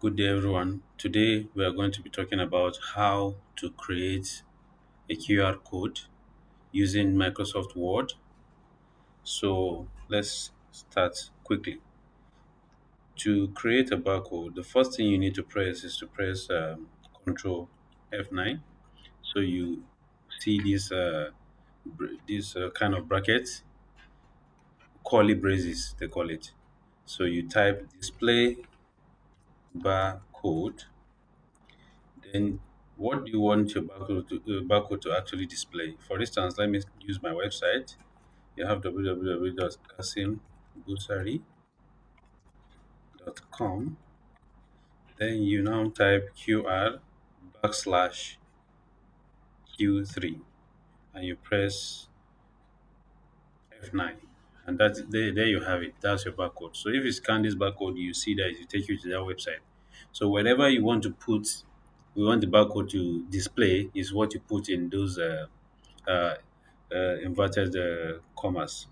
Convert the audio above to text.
Good day, everyone. Today we are going to be talking about how to create a QR code using Microsoft Word. So let's start quickly. To create a barcode, the first thing you need to press is to press Control F9. So you see this kind of brackets, curly braces they call it. So you type display barcode. Then what do you want your barcode to actually display? For instance, let me use my website. You have www.kasimbursary.com. Then you now type QR backslash Q3 and you press F9. And there you have it. That's your barcode. So if you scan this barcode, you see that it will take you to that website. So whenever you want to put, we want the barcode to display is what you put in those uh, inverted commas.